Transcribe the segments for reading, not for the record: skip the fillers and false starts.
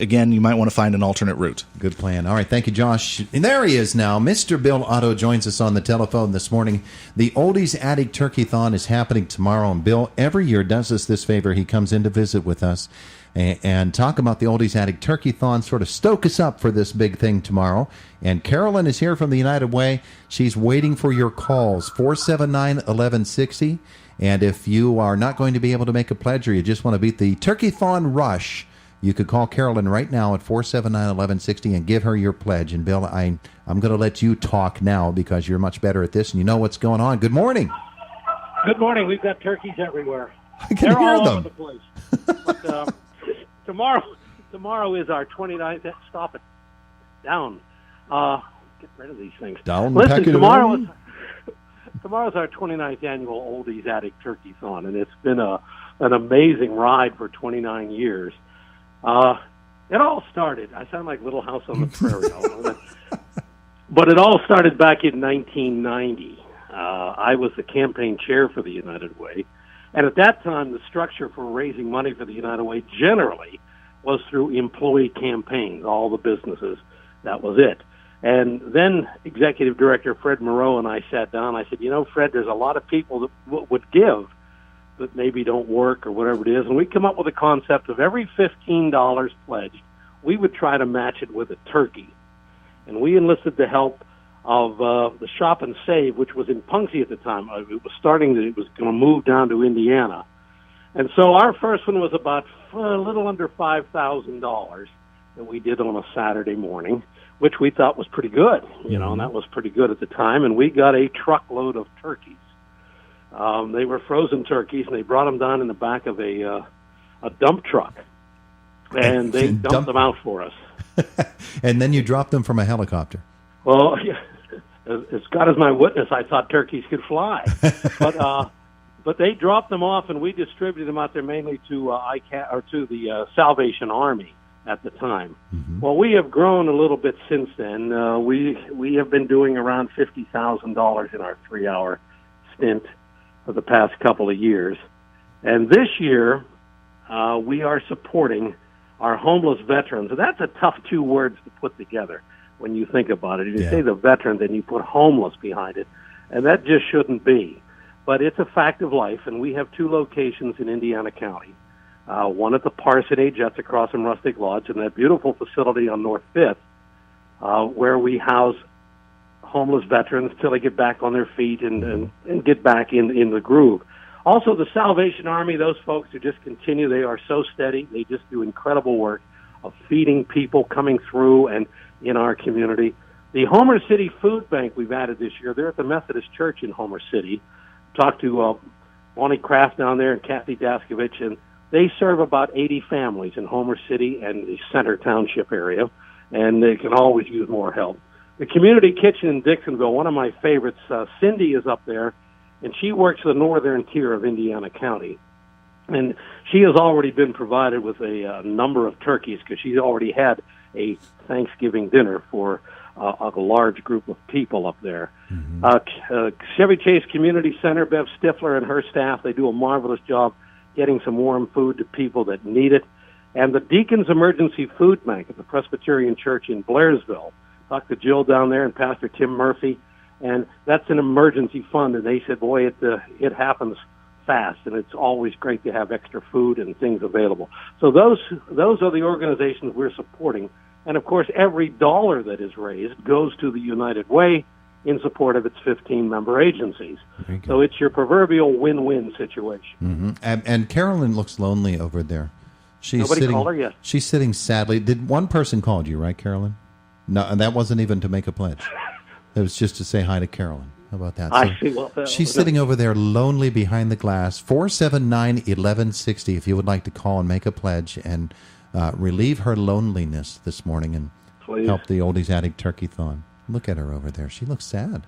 again, you might want to find an alternate route. Good plan. All right, thank you, Josh. And there he is now. Mr. Bill Otto joins us on the telephone this morning. The Oldies Attic Turkeython is happening tomorrow, and Bill every year does us this favor. He comes in to visit with us and talk about the Oldies Attic Turkeython, sort of stoke us up for this big thing tomorrow. And Carolyn is here from the United Way. She's waiting for your calls, 479-1160. And if you are not going to be able to make a pledge or you just want to beat the Turkeython rush, you could call Carolyn right now at 479-1160 and give her your pledge. And, Bill, I'm going to let you talk now because you're much better at this and you know what's going on. Good morning. Good morning. We've got turkeys everywhere. I can They're hear all them. over the place. But, tomorrow is our 29th. Stop it. Down. Get rid of these things. Down. Listen, tomorrow's our 29th annual Oldies Attic Turkeython, and it's been an amazing ride for 29 years. It all started. I sound like Little House on the Prairie. But it all started back in 1990. I was the campaign chair for the United Way. And at that time, the structure for raising money for the United Way generally was through employee campaigns, all the businesses. That was it. And then Executive Director Fred Moreau and I sat down. I said, Fred, there's a lot of people that would give that maybe don't work or whatever it is. And we come up with a concept of every $15 pledged, we would try to match it with a turkey. And we enlisted the help of the Shop and Save, which was in Punxsutawney at the time. It was going to move down to Indiana. And so our first one was about a little under $5,000 that we did on a Saturday morning, which we thought was pretty good, and that was pretty good at the time. And we got a truckload of turkeys. They were frozen turkeys, and they brought them down in the back of a dump truck, and they dumped them out for us. And then you dropped them from a helicopter. Well, yeah, as God is my witness, I thought turkeys could fly, but they dropped them off, and we distributed them out there mainly to the Salvation Army at the time. Mm-hmm. Well, we have grown a little bit since then. We have been doing around $50,000 in our 3-hour stint for the past couple of years, and this year we are supporting our homeless veterans. And that's a tough two words to put together when you think about it. If you say the veterans and you put homeless behind it, and that just shouldn't be. But it's a fact of life, and we have 2 locations in Indiana County. One at the Parsonage, that's across from Rustic Lodge, and that beautiful facility on North 5th, where we house homeless veterans till they get back on their feet and get back in the groove. Also, the Salvation Army, those folks who just continue, they are so steady. They just do incredible work of feeding people coming through and in our community. The Homer City Food Bank we've added this year, they're at the Methodist Church in Homer City. Talked to Bonnie Kraft down there and Kathy Daskovich, and they serve about 80 families in Homer City and the Center Township area, and they can always use more help. The Community Kitchen in Dixonville, one of my favorites, Cindy is up there, and she works the northern tier of Indiana County. And she has already been provided with a number of turkeys because she's already had a Thanksgiving dinner for a large group of people up there. Mm-hmm. Chevy Chase Community Center, Bev Stifler and her staff, they do a marvelous job getting some warm food to people that need it. And the Deacon's Emergency Food Bank at the Presbyterian Church in Blairsville. Talked to Jill down there and Pastor Tim Murphy, and that's an emergency fund. And they said, boy, it happens fast, and it's always great to have extra food and things available. So those are the organizations we're supporting. And, of course, every dollar that is raised goes to the United Way in support of its 15-member agencies. So it's your proverbial win-win situation. Mm-hmm. And Carolyn looks lonely over there. Nobody called her yet. She's sitting sadly. Did one person call you, right, Carolyn? No, and that wasn't even to make a pledge. It was just to say hi to Carolyn. How about that? I see. Well, she's sitting over there lonely behind the glass. 479-1160 if you would like to call and make a pledge and relieve her loneliness this morning and help the Oldies Attic Turkeython. Look at her over there. She looks sad.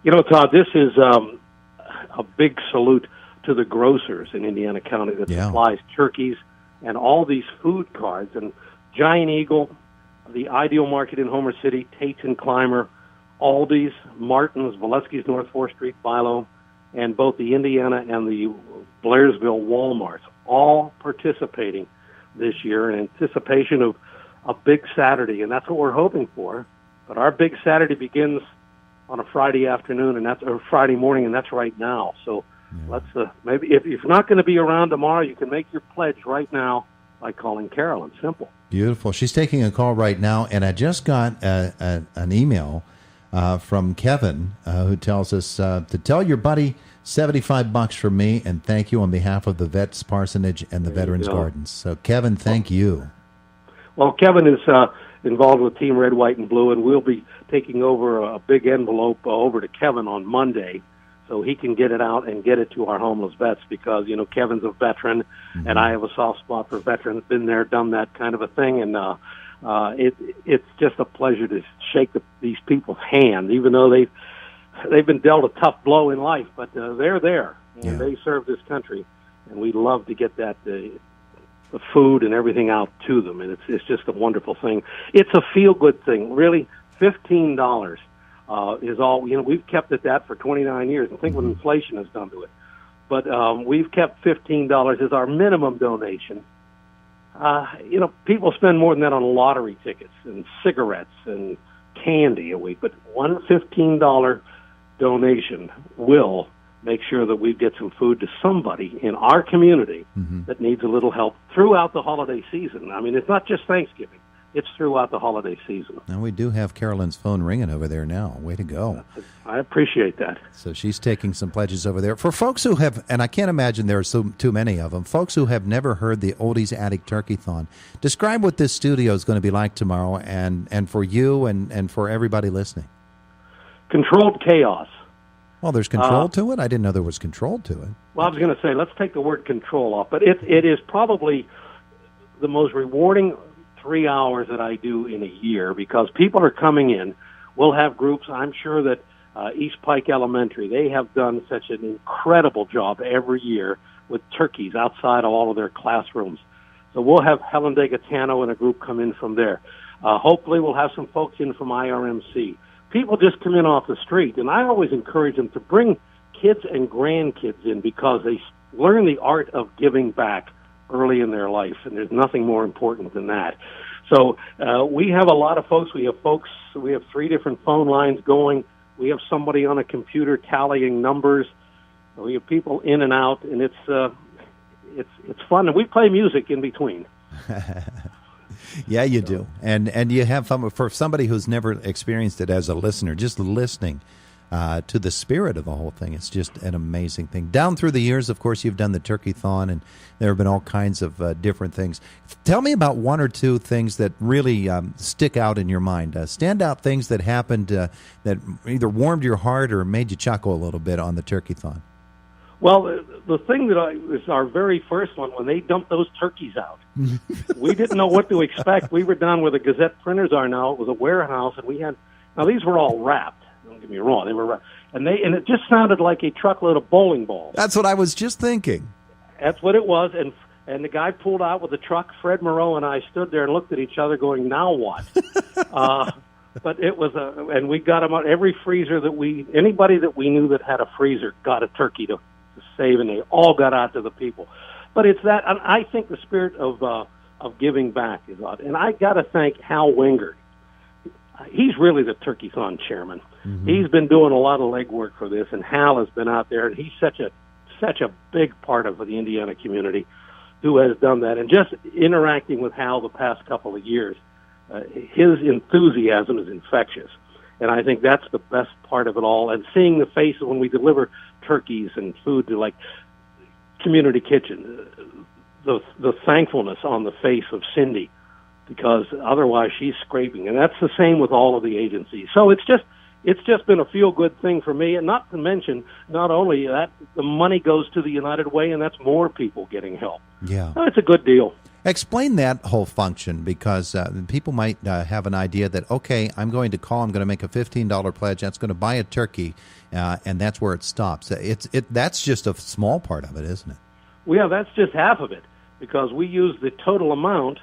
Todd, this is a big salute to the grocers in Indiana County that supplies turkeys and all these food cards. And Giant Eagle, the Ideal Market in Homer City, Tate's and Clymer, Aldi's, Martin's, Valesky's North 4th Street, Philo, and both the Indiana and the Blairsville Walmarts, all participating this year in anticipation of a big Saturday, and that's what we're hoping for. But our big Saturday begins on a Friday afternoon, or Friday morning, and that's right now. So let's maybe if you're not going to be around tomorrow, you can make your pledge right now by calling Carolyn. Simple. Beautiful. She's taking a call right now, and I just got an email from Kevin who tells us to tell your buddy $75 from me, and thank you on behalf of the Vets Parsonage and the Veterans Gardens. So, Kevin, thank you. Well, Kevin is involved with Team Red, White, and Blue, and we'll be taking over a big envelope over to Kevin on Monday so he can get it out and get it to our homeless vets because, Kevin's a veteran, and I have a soft spot for veterans, been there, done that kind of a thing, and it's just a pleasure to shake these people's hands, even though they've been dealt a tough blow in life, but they're there, and they serve this country, and we'd love to get that the food and everything out to them, and it's just a wonderful thing. It's a feel-good thing, really. $15 is all. We've kept at that for 29 years, and think what inflation has done to it. But we've kept $15 as our minimum donation. People spend more than that on lottery tickets and cigarettes and candy a week, but one $15 donation will make sure that we get some food to somebody in our community that needs a little help throughout the holiday season. I mean, it's not just Thanksgiving. It's throughout the holiday season. And we do have Carolyn's phone ringing over there now. Way to go. I appreciate that. So she's taking some pledges over there. For folks who have, and I can't imagine there are too many of them, folks who have never heard the Oldies Attic Turkeython, describe what this studio is going to be like tomorrow and for you and for everybody listening. Controlled chaos. Well, there's control to it? I didn't know there was control to it. Well, I was going to say, let's take the word control off, but it is probably the most rewarding 3 hours that I do in a year because people are coming in. We'll have groups. I'm sure that East Pike Elementary, they have done such an incredible job every year with turkeys outside of all of their classrooms. So we'll have Helen De Gaetano and a group come in from there. Hopefully we'll have some folks in from IRMC. People just come in off the street, and I always encourage them to bring kids and grandkids in because they learn the art of giving back early in their life, and there's nothing more important than that. So we have a lot of folks. We have 3 different phone lines going. We have somebody on a computer tallying numbers. We have people in and out, and it's fun. And we play music in between. Yeah, you do. And you have fun. For somebody who's never experienced it as a listener, just listening to the spirit of the whole thing, it's just an amazing thing. Down through the years, of course, you've done the Turkeython, and there have been all kinds of different things. Tell me about 1 or 2 things that really stick out in your mind, standout things that happened that either warmed your heart or made you chuckle a little bit on the Turkeython. Well, the thing that was our very first one, when they dumped those turkeys out, we didn't know what to expect. We were down where the Gazette printers are now. It was a warehouse, and these were all wrapped. Don't get me wrong, they were wrapped. And it just sounded like a truckload of bowling balls. That's what I was just thinking. That's what it was, and the guy pulled out with the truck. Fred Moreau and I stood there and looked at each other going, now what? But it was and we got them out. Every freezer anybody that we knew that had a freezer got a turkey to save, and they all got out to the people. But it's that, and I think the spirit of giving back is odd. And I got to thank Hal Wingard. He's really the Turkeython chairman. He's been doing a lot of legwork for this, and Hal has been out there, and he's such a big part of the Indiana community who has done that. And just interacting with Hal the past couple of years, his enthusiasm is infectious. And I think that's the best part of it all. And seeing the faces when we deliver turkeys and food to, like, Community Kitchen, the thankfulness on the face of Cindy, because otherwise she's scraping. And that's the same with all of the agencies. So it's just been a feel-good thing for me, and not to mention, not only that, the money goes to the United Way, and that's more people getting help. Yeah. So it's a good deal. Explain that whole function, because people might have an idea that, okay, I'm going to make a $15 pledge, that's going to buy a turkey, and that's where it stops. That's just a small part of it, isn't it? Well, yeah, that's just half of it, because we use the total amount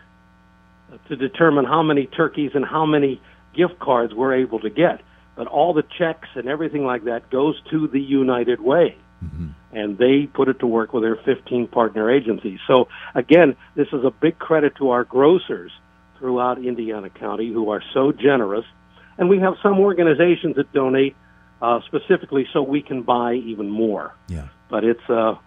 to determine how many turkeys and how many gift cards we're able to get. But all the checks and everything like that goes to the United Way. and they put it to work with their 15 partner agencies. So, again, this is a big credit to our grocers throughout Indiana County who are so generous. And we have some organizations that donate specifically so we can buy even more. Yeah. But it's a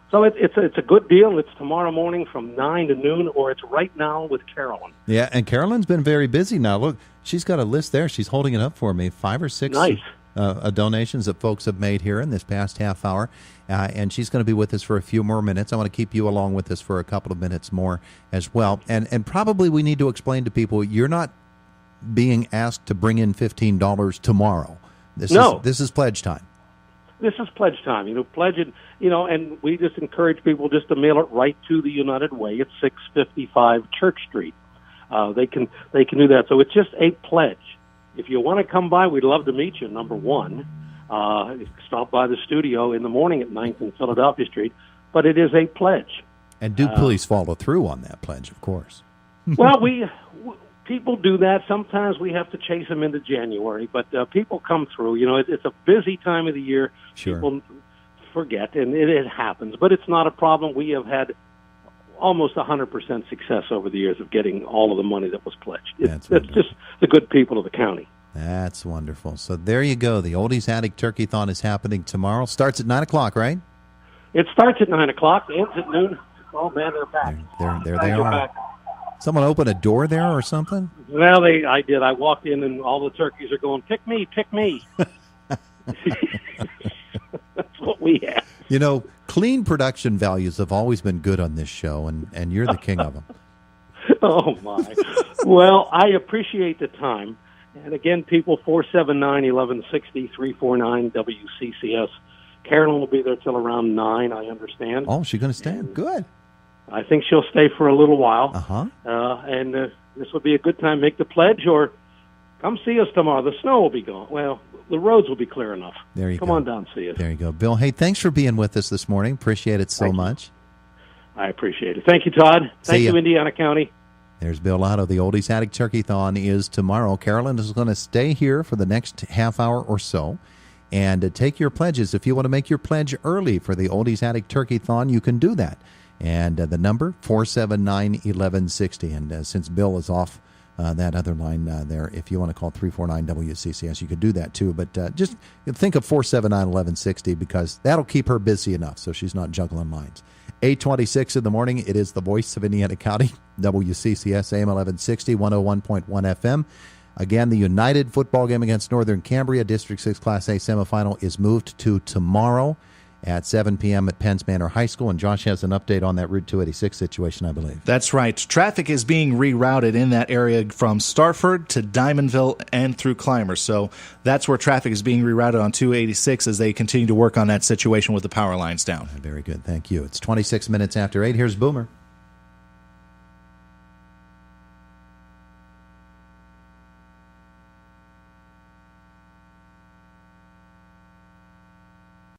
good deal. It's tomorrow morning from 9 to noon, or it's right now with Carolyn. Yeah, and Carolyn's been very busy now. Look, she's got a list there. She's holding it up for me. 5 or 6 Nice. Donations that folks have made here in this past half hour. And she's going to be with us for a few more minutes. I want to keep you along with us for a couple of minutes more as well. And probably we need to explain to people, you're not being asked to bring in $15 tomorrow. This is pledge time. This is pledge time. Pledge it, and we just encourage people just to mail it right to the United Way at 655 Church Street. They can do that. So it's just a pledge. If you want to come by, we'd love to meet you, number one. Stop by the studio in the morning at 9th and Philadelphia Street. But it is a pledge. And do please follow through on that pledge, of course. Well, people do that. Sometimes we have to chase them into January, but people come through. It's a busy time of the year. Sure. People forget, and it happens. But it's not a problem. We have had almost 100% success over the years of getting all of the money that was pledged. It's just the good people of the county. That's wonderful. So there you go. The Oldies Attic Turkeython is happening tomorrow. Starts at 9 o'clock, right? It starts at 9 o'clock, ends at noon. Oh, man, they're back. There they are. Back. Someone open a door there or something? Well, I did. I walked in, and all the turkeys are going, pick me, pick me. That's what we have. Clean production values have always been good on this show, and you're the king of them. Oh, my. Well, I appreciate the time. And again, people, 479-1160, 349-WCCS. Carolyn will be there till around 9, I understand. Oh, she's going to stay? Good. I think she'll stay for a little while. Uh-huh. And this will be a good time. Make the pledge, or come see us tomorrow. The snow will be gone. Well, the roads will be clear enough. There you go. Come on down and see us. There you go. Bill, hey, thanks for being with us this morning. Appreciate it so much. I appreciate it. Thank you, Todd. Thank you, Indiana County. There's Bill Otto. The Oldies Attic Turkeython is tomorrow. Carolyn is going to stay here for the next half hour or so and take your pledges. If you want to make your pledge early for the Oldies Attic Turkeython, you can do that. And the number, 479-1160. And since Bill is off that other line there, if you want to call 349-WCCS, you could do that too. But just think of 479-1160 because that'll keep her busy enough so she's not juggling lines. 8:26 in the morning. It is the voice of Indiana County, WCCS AM 1160, 101.1 FM. Again, the United football game against Northern Cambria, District 6 Class A semifinal, is moved to tomorrow at 7 p.m. at Penns Manor High School. And Josh has an update on that Route 286 situation, I believe. That's right. Traffic is being rerouted in that area from Starford to Diamondville and through Clymer. So that's where traffic is being rerouted on 286 as they continue to work on that situation with the power lines down. Very good. Thank you. It's 26 minutes after 8. Here's Boomer.